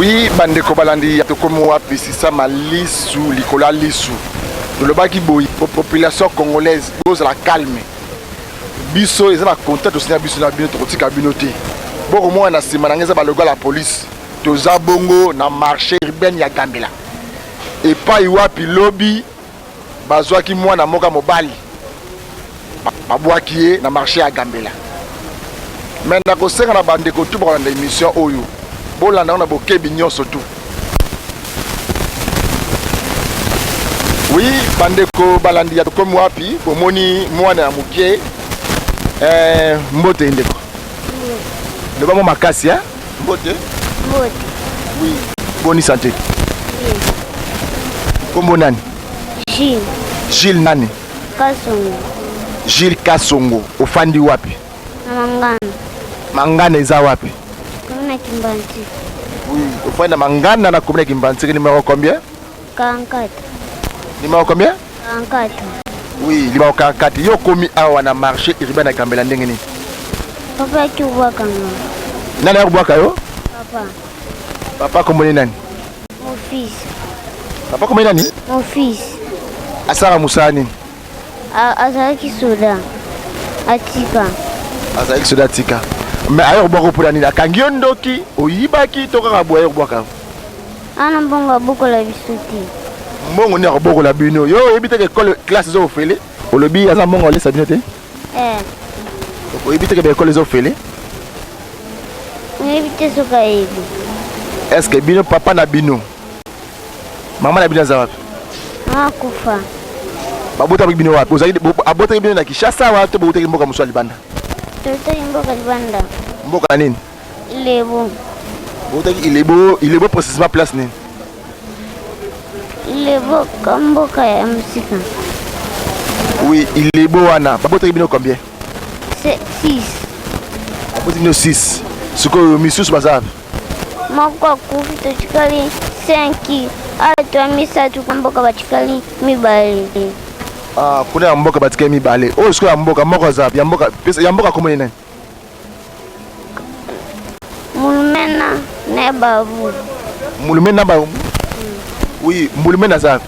Oui, bandeko balandi tokomo wapi sisa malisu likola lisu. Le baki boy population congolaise pose la calme. Biso ils ont contact aussi na biso na bino to tika binoté. Boko mo na sima na ngeza ba logo la police. Toza bongo na marché urbain ya Gambela. Et pas wapi lobby bazwa ki mwana moka mobali. Babwaki na marché ya Gambela. Mais na ko senga na bandeko tout pour la émission oyo. Bolanda on a bokebi nyonso tout. Oui, bandeko balandi ya comme wapi bomoni mwana ya mukie mbote ndeko. Le bamo makasi hein? Mbote? Mbote. Oui. Bonne santé. Oui. Kombo nani? Gilles. Gilles nani? Kasongo. Gilles Kasongo. Ofandi wapi? Na Mangana. Mangana eza wapi? Komuna Kimbanti. Oui. Ofandi Mangana na komuna Kimbanti numéro combien? 44. Numéro combien? 44. Oui, numéro 44. Yo komi awa na marché urbain na Gambela ndenge ni? Papa ki ubwaka nga. Nani akubwaka yo? Papa. Papa kombo nani? Mon fils. Papa kombo nani? Mon fils. Asara Musani. Azalaki soda. Atika. Azalaki soda tika. Mais ayo bwako pour nani? Akangi yo ndoki, oyibaki to kaka bwa yo bwaka. Ana mbongo boko la bisuti. Mbongo ni boko la bino. Yo ebite ke classe zo ofele. Olobi aza mbongo le sabino te? Ebite ke be école zo ofele. Ebite soka ebi. Est-ce que bino papa na bino? Maman na bino za wapi? Kufa. Babota bino wapi? Ozali abota bino na Kishasa wa to bota mboka muswa libanda. Toto mboka libanda. Mboka nini? Ilebo. Bota ilebo précisément place nini? Ilebo kamboka ya musika. Oui, ilebo wana. Babota bino combien? 6. Babota bino 6. Suko misusu bazavi. Mako kufi to chikali 5. Ato misatu kamboka bachikali mibale. Kuna ya mboka batika mibale. Oh, suko ya mboka zavi. Ya mboka komoni nani? Mulumena na babu. Mulumena babu? Oui, mulumena zavi.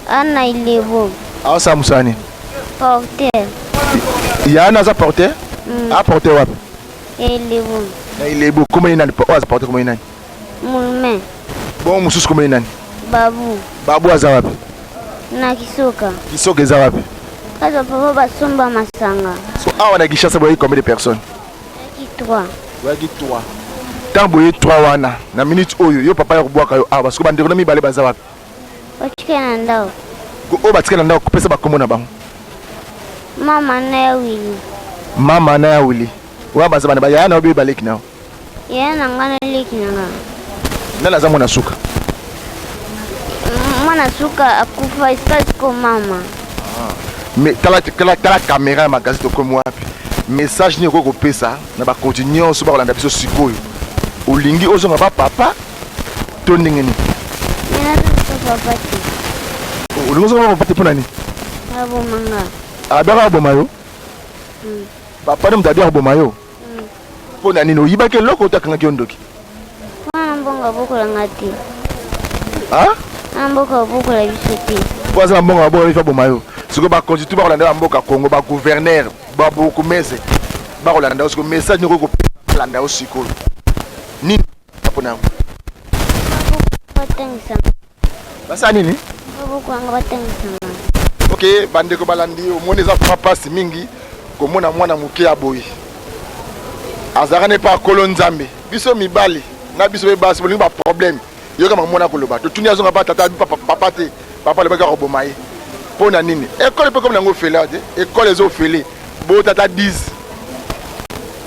Ana ilebo. Asa musani. Porter. Ya ana za porter? Porter wapi? Ilebo. Na ilebo komoni nani? Asa porter komoni nani? Mulumen. Bon mususu komoni nani? Babu. Babu aza wapi? Na Kisoka. Kisoka eza wapi? Kaza papa basomba masanga. So awa na Kishasa boyi combien de personnes? Yaki 3. Yaki 3. Tant boyi 3 wana na minute oyo yo papa ya kubwaka yo awa siko bandeko na mibale baza wapi? Ochike na ndao. Ko batika na ndao kopesa bakombo na bango. Mama na ya Willy. Mama na ya Willy. Wa baza bana ba ya na obi baleki nao. Ya na ngana leki na nga. Nana za mwana suka. Mwana suka akufa iskasi ko mama. Mais tala caméra ma gazette comme wapi. Message ni ko pesa na ba continuer so ba kolanda biso sikoyo. Olingi ozonga ba papa to ndingeni. Nena to papa ti. Olingi ozonga ba papa pona ni? Abo manga. Abara bomayo. Papa nem dadia bomayo. Pona ni no yibake loko utakanga kiondoki. Mwana mbonga boko la ngati. Mboka boko la bisuti. Kwa mbonga boko ifa bomayo. Siko ba constitue ba kolanda mboka Congo ba gouverneur ba beaucoup mese. Ba kolanda siko message ni ko kolanda osiko. Ni pona. Batengisa. Basa nini? Boko anga batengisa. OK, bandeko balandi omoni za papa si mingi komona mwana muke ya boyi. Azarane pa kolonzambe. Biso mibali na biso be basi bolingi ba problème. Yo kama mona koloba. To tunia zonga ba tata papa te. Papa le baka robomaye. Pona nini? École pe comme nango fela te. École ezo fele. Bo tata 10.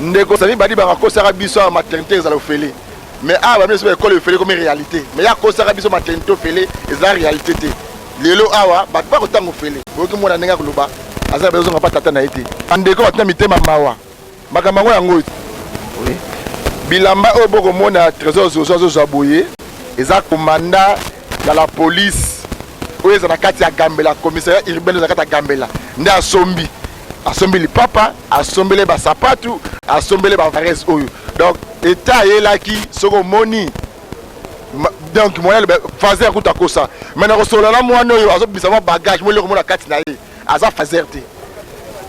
Ndeko sami badi ba ko sara biso a maternité za lo fele. Mais ba biso école fele comme réalité. Mais ya ko sara biso maternité fele eza réalité te. Lelo awa ba ko tango fele. Bo ki mona nenga koloba. Aza bezo nga pa tata na ite. Ndeko batina mitema mawa. Makambo yango. Oui. Bilamba oboko mona trésor zo boye. Eza commandant de la police. Oyo eza na kati ya Gambela, commissariat urbain za kati ya Gambela. Nde asombi. Asombi li papa, asombele ba sapatu, asombele ba varese oyo. Donc état yelaki soko moni donc moi le fazer kuta kosa mais na solo la moi no azo bisa ma bagage mo le ko na kati na ye aza fazer te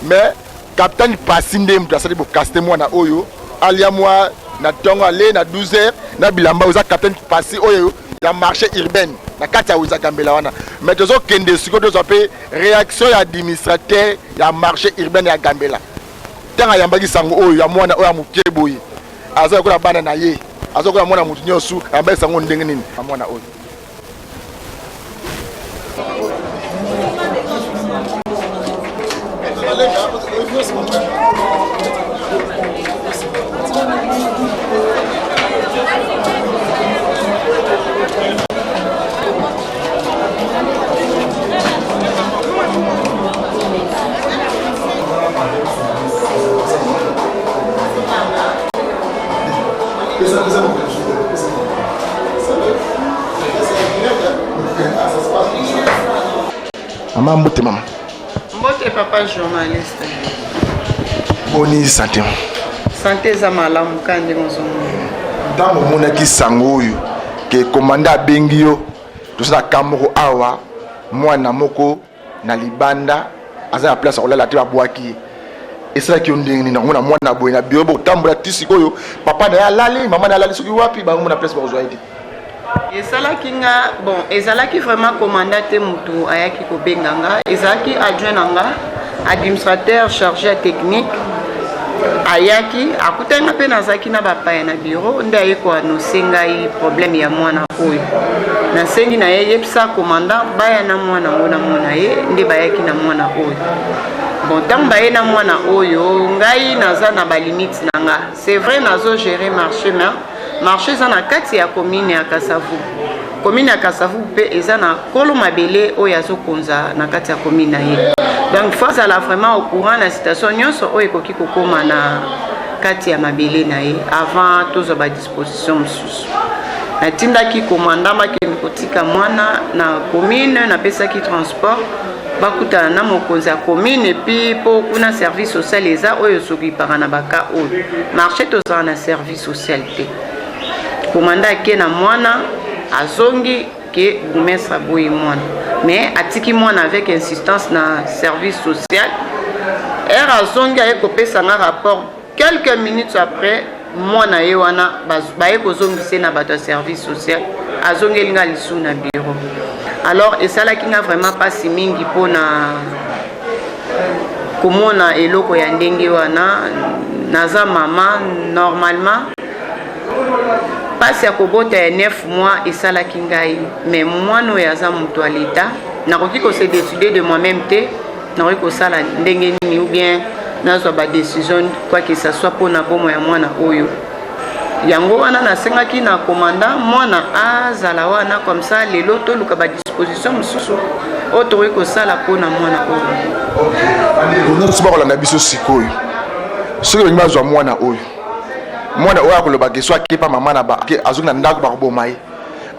mais capitaine Passinde mtu asali bo caster moi na oyo alia moi na tongo aller na 12h na bilamba oza capitaine passi oyo ya marché urbain na kati ya oza gambela wana mais tozo kende siko tozo pe réaction ya administrateur ya marché urbain ya gambela tanga yambaki sango oyo ya mwana oyo mukeboyi aza ko na bana na ye aza ko na mwana mutu nyosu ambaye sango ndenge nini mwana oyo Maman mbote maman. Mbote papa journaliste. Boni santé. Santé za malamu kandi mozomo. Ntango monaki sango oyo ke komanda bengi yo tosala kamoko awa mwana moko na libanda aza na place kolala te babwaki esalaki yo ndenge nini nakomona mwana boye na biro botambola ti sikoyo papa na ye alali mama na ye alali soki wapi bango na place bakozwa ye te ezalaki nga bon ezalaki vraiment commandant te mutu ayaki kobenga nga ezalaki adjoint na nga administrateur chargé technique ayaki akutanga mpe nazalaki na bapaya na bureau nde aye koannonce ngai problème ya mwana oyo nasengi na ye yebisa commandant baya na mwana ngo na mona ye nde bayaki na mwana oyo bon ntango baye na mwana oyo ngai naza na balimite na nga c'est vrai nazogere marché mais marché eza na kati ya commune ya Kasavu commune ya Kasavu mpe eza na kolo mabele oyo azokonza na kati ya commune na ye donc faut azala vraiment au courant na situation nyonso oyo ekoki kokoma na kati ya mabele na ye avant tozwa badisposition mosusu natindaki komanda makende kotika mwana na commune napesaki transport bakutana na mokonzi ya commune epi mpo kuna service social eza oyo sokipaka na baka oyo marché tozala na service social te komanda ake na mwana azongi ke bourgmestre aboyi mwana mais atiki mwana avec insistance na service social ere azongi aye kopesa nga rapport quelques minutes après mwana ye wana baye kozongise na bato ya service social azongeli nga lisu na bureau alors esalaki nga vraiment mpasi mingi mpona komona eloko ya ndenge wana naza mama normalement pasi ya kobota ya 9 mois esalaki ngai mais mwana oyo aza moto ya leta nakoki kose décider de moi-même te nakoki kosala ndenge nini ou bien nazwa badécision quoi que ça soit mpona bomo ya mwana oyo yango wana nasengaki na commandant mwana azala wana comme ça lelo toluka badisposition mosusu oyo tokoki kosala mpona mwana oyo nyonso bakolanda biso sikoyo soki balingi bazwa mwana oyo mwana oyo akolobaki so akepa mama na azongi na ndako bakoboma ye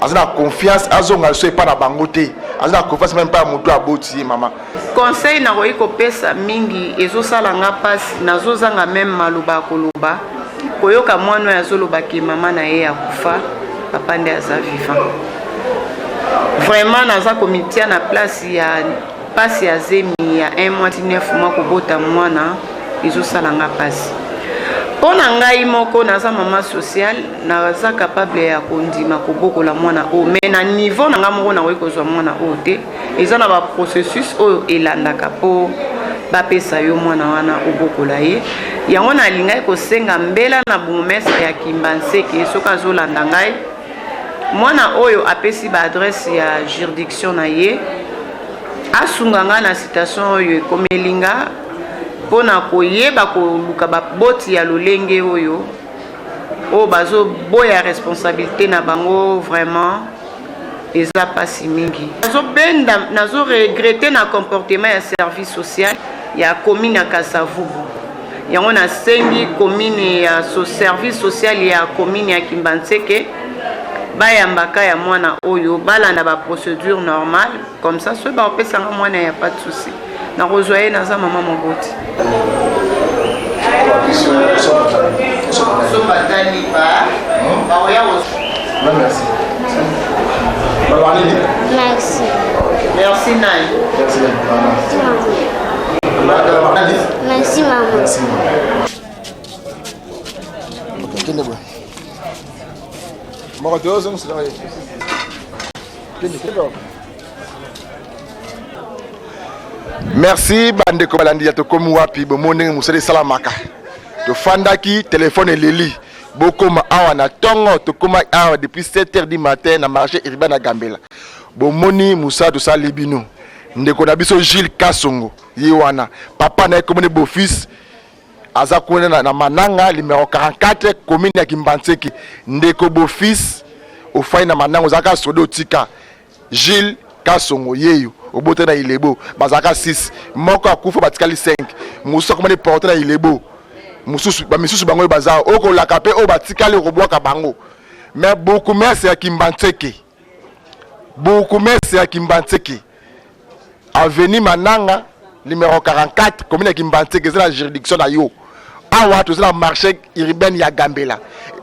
aza na confiance azonga so epa na bango te aza na confiance meme mpa ya motu aboti ye mama conseil nakoki kopesa mingi ezosala nga mpasi nazozanga meme maloba ya koloba koyoka mwana oyo azolobaki mama na ye akufa papa nde aza vivant vraiment naza komitia na place ya mpasi ya zemi ya 1 mois ti 9 mois kobota mwana ezosala nga mpasi mpo na ngai moko naza mama social naza capable ya kondima kobokola mwana oyo mais na niveau na ngai moko nakoki kozwa mwana oyo te eza na baprocessus oyo elandaka mpo bapesa yo mwana wana obokola ye yango nalingaki kosenga mbela na bourgmestre ya Kimbanseke soki azolanda ngai mwana oyo apesi baadresse ya juridiction na ye asunga ngai na situation oyo ekomeli nga mpona koyeba koluka baboti ya lolenge oyo oyo bazoboya responsabilité na bango vraiment eza pasi mingi nazobenda nazoregrete na comportement ya service social ya commune ya Kasavubu yango nasengi commune ya service social ya commune ya Kimbanseke bayambaka ya mwana oyo balanda baprocédure normale comme ça so baopesanga mwana ya pas de souci nakozwa ye naza mama moboti Merci. Merci. Merci Nai. Merci maman. Merci bandeko balandi ya tokomi wapi bomone musali salamaka to fandaki téléphone eleli bokoma awa na tongo tokoma awa depuis 7h du matin na marché urbain na Gambela bomoni musa to sali bino ndeko na biso Gilles Kasongo yiwana papa na komone beau fils aza kone na Mananga numéro 44 commune ya Kimbantseki ndeko beau fils ofai na Mananga zaka sodo tika Gilles Kasongo yeyo obote na Ilebo bazaka 6 moko akufa batikali 5 musa komone porte na Ilebo mususu ba misusu bango baza oko la kapé o batikali robwaka bango mais beaucoup merci ya Kimbantseki avenue Mananga numéro 44 commune ya Kimbantseki c'est la juridiction na yo awa to la marché urbain ya Gambela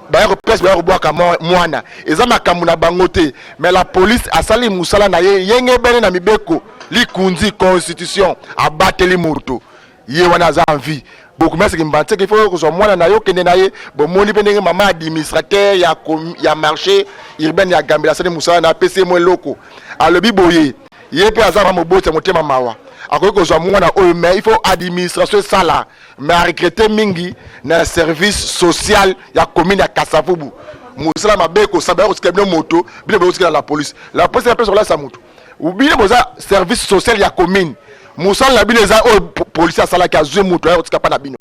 ba ko presse ba robwaka mwana eza makambu na bango te mais la police asali musala na yenge bene na mibeko likundi constitution abateli moto ye wana za envie beaucoup merci Kimbantseki il faut que so mwana na yo kende na ye bo moni pendenge mama administrateur ya marché urbain ya Gambela sali musala na PC mo loko alobi boye ye pe azama mobota motema mawa akoki kozwa mwana oyo mais il faut administration sala mais recruter mingi na service social ya commune ya Kasavubu musala mabeko sabaya ko sikabino moto bile bo sikala la police la personne là sa moto ou bien boza service social ya commune musala la bile za o police asala ka zwe moto ya kotika pa na bino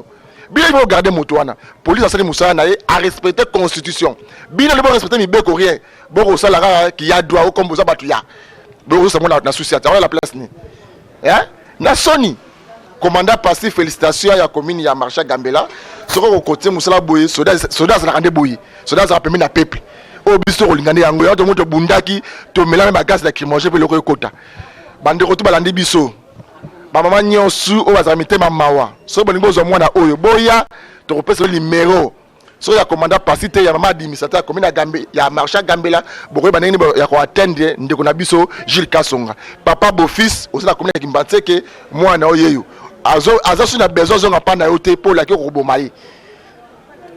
bile bo garder moto wana police asali musala na ye a respecter constitution bile bo respecter mibeko rien bo ko sala ki ya droit o comme boza batu ya bo ça mona na société on la place ni na Sony commandant passé félicitations ya commune ya marché Gambela soko côté musala boye soda za kande boye soda za permis na peuple o biso kolingane yango ya to moto bundaki to melana ba gaz lacrymogène pe loko ekota bande ko to balandi biso ba mama nyonsu o bazala mitema mawa so bolingo zo mwana oyo boya to kopesa numéro so ya commandant passé te ya mama administrateur commune ya marché Gambela boko banengi ya ko attendre ndeko na biso Gilles Kasonga papa beau fils aussi la commune ya Kimbantseki mwana oyeyo azo suna besoin zonga panda yote pour la ki ko bomaye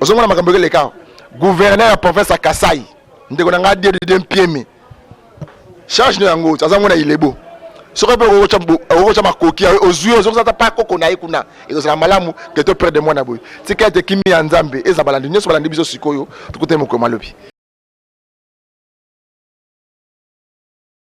ozo mona makambo ke leka gouverneur ya province ya Kasai ndeko na ngadi de mpieme charge no yango aza mona Ilebo soko pe ko cha makoki ozui ozo za pa koko na ikuna ezo malamu que to perdre mwana boy tikete kimi ya Nzambe eza balandi nyoso balandi biso sikoyo tukute moko malobi